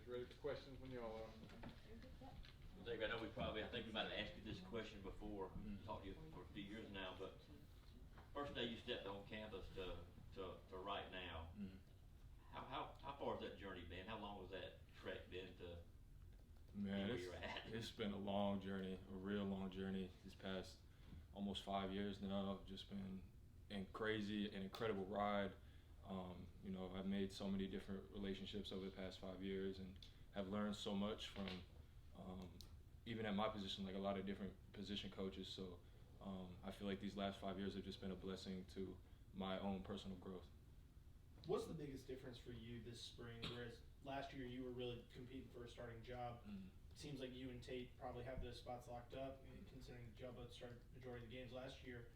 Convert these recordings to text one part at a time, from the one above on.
ready for questions when y'all are. Xavier, I know I think we might have asked you this question before. Talked to you for a few years now, but first day you stepped on campus to right now, how far has that journey been? How long has that trek been to Man, where you're at? It's been a long journey, a real long journey. These past almost 5 years now, just been crazy, an incredible ride. I've made so many different relationships over the past 5 years and have learned so much from, even at my position, like a lot of different position coaches. So I feel like these last 5 years have just been a blessing to my own personal growth. What's the biggest difference for you this spring? Whereas last year you were really competing for a starting job. It seems like you and Tate probably have those spots locked up, considering Joe both started the majority of the games last year.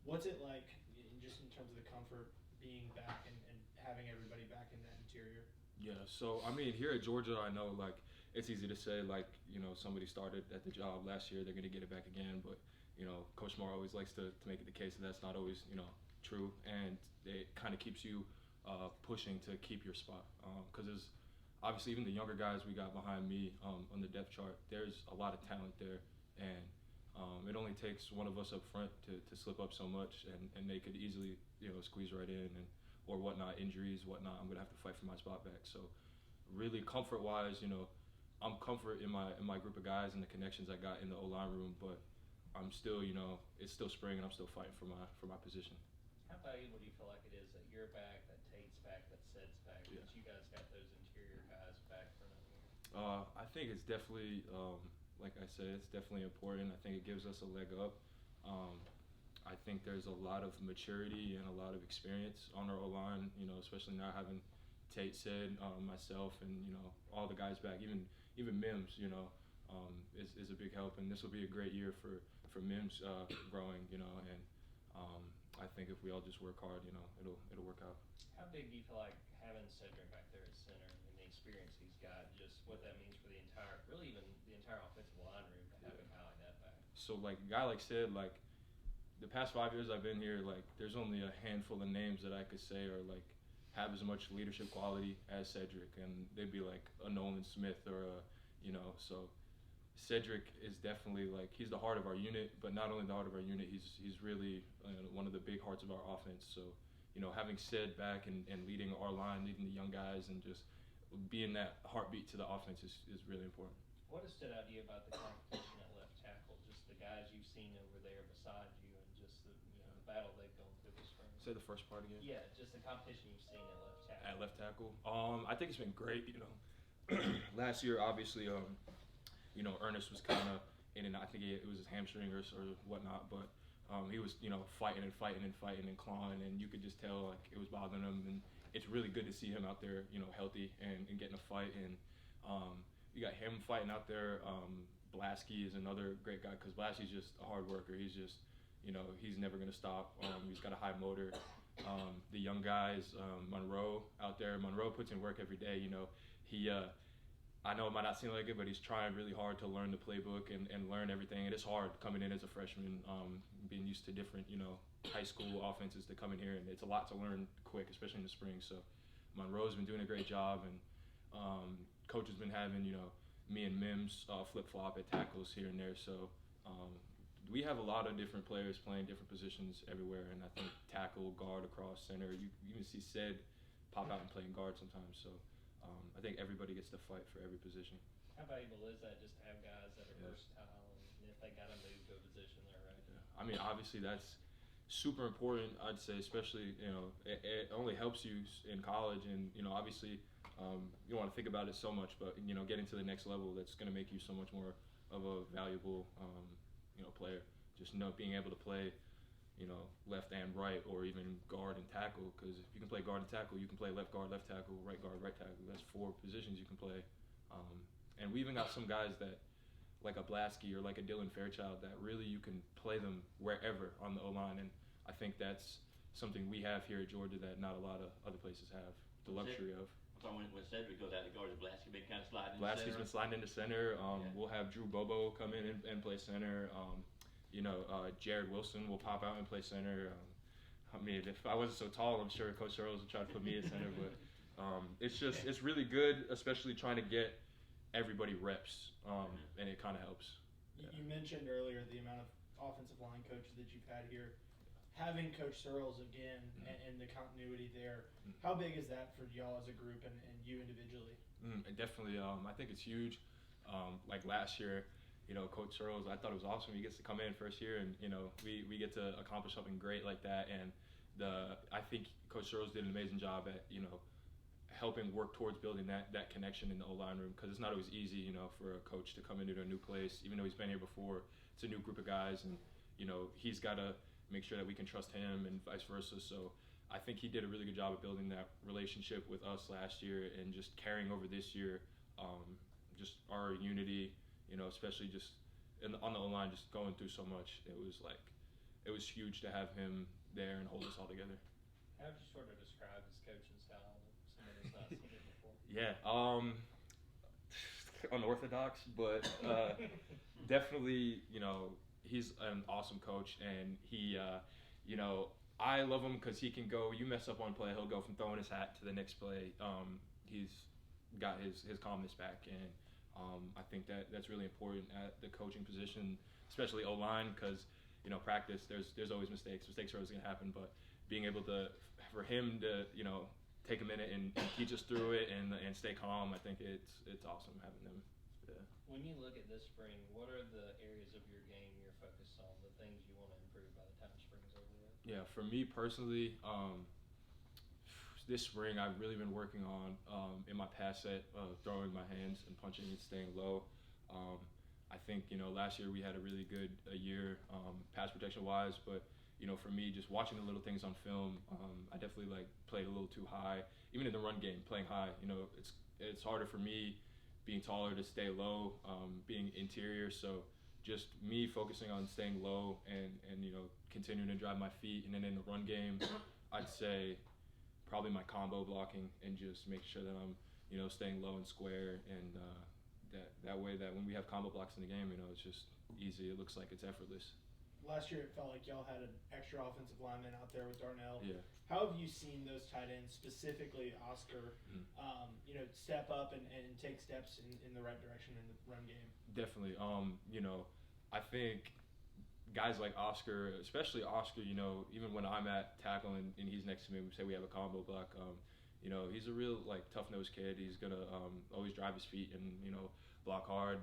What's it like, just in terms of the comfort, being back and having everybody back in that interior? Yeah, so I mean, here at Georgia, I know like it's easy to say like somebody started at the job last year, they're gonna get it back again, but Coach Smart always likes to make it the case that that's not always true, and it kind of keeps you pushing to keep your spot, because there's obviously even the younger guys we got behind me on the depth chart. There's a lot of talent there, and it only takes one of us up front to slip up so much, and they could easily squeeze right in or whatnot, injuries, whatnot. I'm gonna have to fight for my spot back. So really comfort wise, I'm comfort in my group of guys and the connections I got in the O-line room, but I'm still, it's still spring and I'm still fighting for my position. How valuable do you feel like it is that you're back, that Tate's back, that Sed's back, Yeah. that you guys got those interior guys back for another year? I think it's definitely, like I said, it's definitely important. I think it gives us a leg up. I think there's a lot of maturity and a lot of experience on our O-line, especially now having Tate, Sed, myself, and all the guys back, even Mims, is a big help. And this will be a great year for Mims growing, and I think if we all just work hard, it'll work out. How big do you feel like having Cedric back there at center and the experience he's got, just what that means for the entire, really even the entire offensive line room to have a guy like that back? So like a guy like Sid, like the past 5 years I've been here, like there's only a handful of names that I could say are like have as much leadership quality as Cedric, and they'd be like a Nolan Smith or a, so Cedric is definitely like, he's the heart of our unit, but not only the heart of our unit, he's really one of the big hearts of our offense. So, having Ced back and leading our line, leading the young guys, and just being that heartbeat to the offense is really important. What has stood out to you about the competition at left tackle, just the guys you've seen over there beside you, and just the battle they've gone through this spring? Say the first part again. Yeah, just the competition you've seen at left tackle. At left tackle, I think it's been great. Last year, obviously, Ernest was kind of in and I think it was his hamstring or whatnot, but he was, fighting and clawing, and you could just tell like it was bothering him. And it's really good to see him out there, healthy and getting a fight. And you got him fighting out there. Blasky is another great guy because Blasky's just a hard worker. He's just, he's never gonna stop. He's got a high motor. The young guys, Monroe out there. Monroe puts in work every day. He. I know it might not seem like it, but he's trying really hard to learn the playbook and learn everything. And it's hard coming in as a freshman, being used to different, high school offenses to come in here. And it's a lot to learn quick, especially in the spring. So Monroe's been doing a great job. And coach has been having, me and Mims flip-flop at tackles here and there. So we have a lot of different players playing different positions everywhere. And I think tackle, guard, across, center. You even see Ced pop out and playing guard sometimes. So I think everybody gets to fight for every position. How valuable is that, just to have guys that are versatile, and if they got to move to a position, they're ready? Yeah. I mean, obviously that's super important, I'd say, especially, it only helps you in college. And, obviously you don't want to think about it so much, but, getting to the next level, that's going to make you so much more of a valuable, player. Just being able to play, left and right, or even guard and tackle, because if you can play guard and tackle, you can play left guard, left tackle, right guard, right tackle. That's 4 positions you can play. And we even got some guys that, like a Blasky or like a Dylan Fairchild, that really you can play them wherever on the O-line. And I think that's something we have here at Georgia that not a lot of other places have the luxury of. So when Cedric goes out to guard, is Blasky been kind of sliding into Blasky's center? been sliding into center. We'll have Drew Bobo come in and play center. Jared Wilson will pop out and play center. I mean, if I wasn't so tall, I'm sure Coach Earls would try to put me at center. But It's really good, especially trying to get everybody reps, and it kind of helps. You mentioned earlier the amount of offensive line coaches that you've had here. Having Coach Searles again and the continuity there, how big is that for y'all as a group and you individually? Definitely, I think it's huge. Like last year, Coach Searles, I thought it was awesome. He gets to come in first year, and we get to accomplish something great like that. And I think Coach Searles did an amazing job at helping work towards building that connection in the O-line room, because it's not always easy, for a coach to come into a new place, even though he's been here before. It's a new group of guys, and he's got to make sure that we can trust him and vice versa. So I think he did a really good job of building that relationship with us last year and just carrying over this year, just our unity, especially just on the O-line, just going through so much. It was huge to have him there and hold us all together. How would you sort of describe his coaching style? Somebody that's not seen it before. Yeah, unorthodox, but definitely, he's an awesome coach, and he, I love him because he can go. You mess up one play, he'll go from throwing his hat to the next play. He's got his calmness back, and I think that's really important at the coaching position, especially O-line, because practice there's always mistakes. Mistakes are always gonna happen, but being able for him to take a minute and teach us through it and stay calm, I think it's awesome having them. Yeah. When you look at this spring, what are the areas of your game you're focused on, the things you want to improve by the time spring's over with? Yeah, for me personally, this spring I've really been working on in my pass set, throwing my hands and punching and staying low. I think last year we had a really good year pass protection wise, but for me, just watching the little things on film, I definitely played a little too high. Even in the run game, playing high, it's harder for me being taller to stay low, being interior. So just me focusing on staying low and continuing to drive my feet. And then in the run game, I'd say probably my combo blocking and just make sure that I'm staying low and square, and that way that when we have combo blocks in the game, it's just easy. It looks like it's effortless. Last year, it felt like y'all had an extra offensive lineman out there with Darnell. Yeah. How have you seen those tight ends, specifically Oscar, step up and take steps in the right direction in the run game? Definitely. I think guys like Oscar, especially Oscar, even when I'm at tackle and he's next to me, we say we have a combo block. He's a real tough-nosed kid. He's gonna always drive his feet and block hard.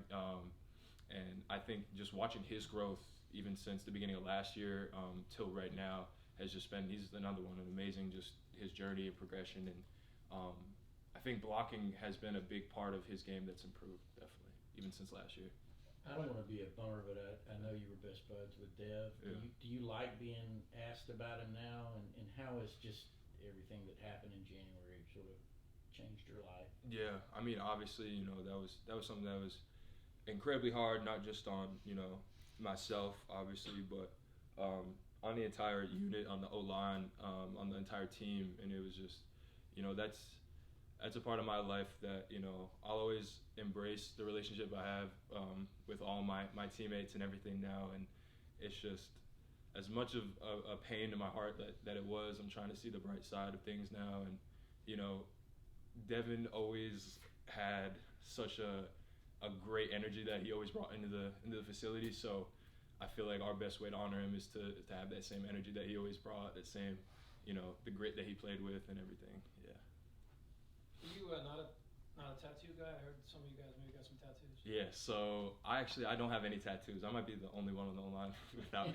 And I think just watching his growth, even since the beginning of last year till right now, has just been, he's another one, an amazing, just his journey and progression. And I think blocking has been a big part of his game that's improved, definitely, even since last year. I don't want to be a bummer, but I know you were best buds with Dev. Yeah. Do you like being asked about him now, and how has just everything that happened in January sort of changed your life? Yeah, I mean, obviously, that was something that was incredibly hard, not just on, myself, obviously, but on the entire unit, on the O-line, on the entire team. And it was just, that's a part of my life that, I'll always embrace the relationship I have with all my teammates and everything now. And it's just, as much of a pain to my heart that it was, I'm trying to see the bright side of things now. And, Devin always had such a great energy that he always brought into the facility. So I feel like our best way to honor him is to have that same energy that he always brought, that same, the grit that he played with and everything. Yeah. Are you not a tattoo guy? I heard some of you guys maybe got some tattoos. Yeah. So I don't have any tattoos. I might be the only one on the line without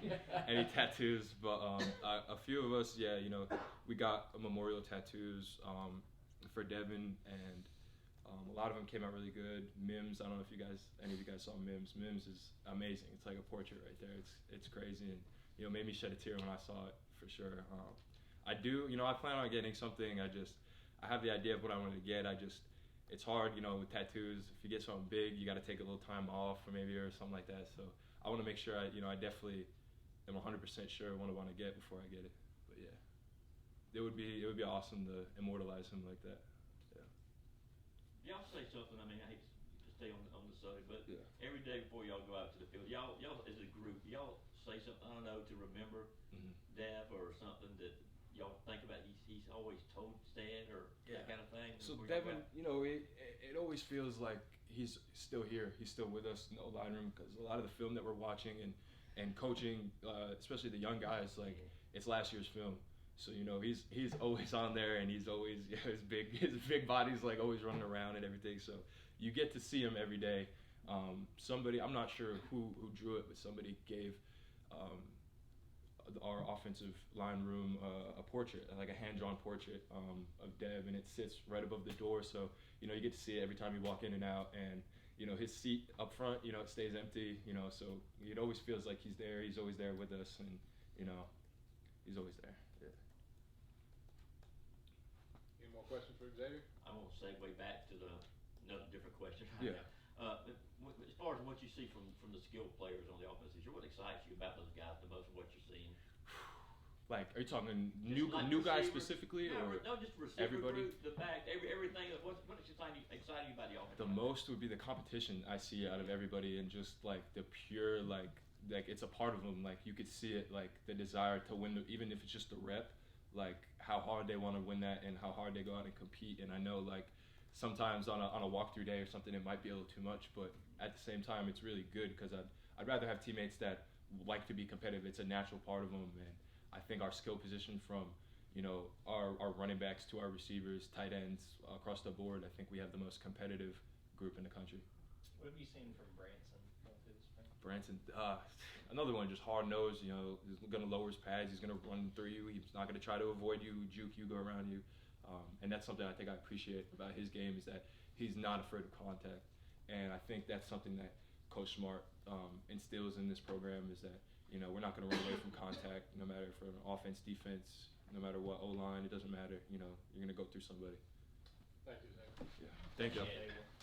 any tattoos. But a few of us, yeah, we got memorial tattoos for Devin, and a lot of them came out really good. Mims, I don't know if any of you guys saw Mims. Mims is amazing. It's like a portrait right there. It's crazy, and made me shed a tear when I saw it for sure. I plan on getting something. I have the idea of what I wanted to get. It's hard, with tattoos. If you get something big, you got to take a little time off or something like that. So I want to make sure I definitely am 100% sure what I want to get before I get it. But yeah, it would be awesome to immortalize him like that. Y'all say something. I mean, I hate to stay on the subject, but Yeah. every day before y'all go out to the field, y'all as a group, y'all say something, I don't know, to remember Dev or something that y'all think about he's always told Stead or that kind of thing? So We're talking Devin, about- you know, it always feels like he's still here. He's still with us in the line room because a lot of the film that we're watching and coaching, especially the young guys, like it's last year's film. So you know he's always on there and he's always his big body's like always running around and everything. So you get to see him every day. Somebody, I'm not sure who drew it, but somebody gave our offensive line room a portrait, like a hand-drawn portrait of Dev, and it sits right above the door. So you know you get to see it every time you walk in and out, and you know his seat up front, you know, it stays empty, you know, so it always feels like he's there. He's always there with us, and you know he's always there. Yeah. Any more questions for Xavier? I'm gonna segue back to another different question. Yeah. As far as what you see from the skilled players on the offense, what excites you about those guys the most? What you're seeing? Like, are you talking Just like new guys receivers? specifically, No, or no, just receiver everybody? group, the back, everything. What's exciting you about the offense? The most would be the competition I see out of everybody, and just like the pure like it's a part of them. Like you could see it, like the desire to win, even if it's just the rep, like how hard they want to win that and how hard they go out and compete. And I know like sometimes on a walkthrough day or something it might be a little too much, but at the same time it's really good because I'd rather have teammates that like to be competitive. It's a natural part of them, and I think our skill position from you know our running backs to our receivers, tight ends across the board, I think we have the most competitive group in the country. What have you seen from Branson going through the spring? Branson, another one, just hard nosed. You know, he's gonna lower his pads. He's gonna run through you. He's not gonna try to avoid you, juke you, go around you. And that's something I think I appreciate about his game is that he's not afraid of contact. And I think that's something that Coach Smart instills in this program is that you know we're not gonna run away from contact, no matter for offense, defense, no matter what O line. It doesn't matter. You know, you're gonna go through somebody. Thank you, Xavier. Yeah. Thank you. Yeah.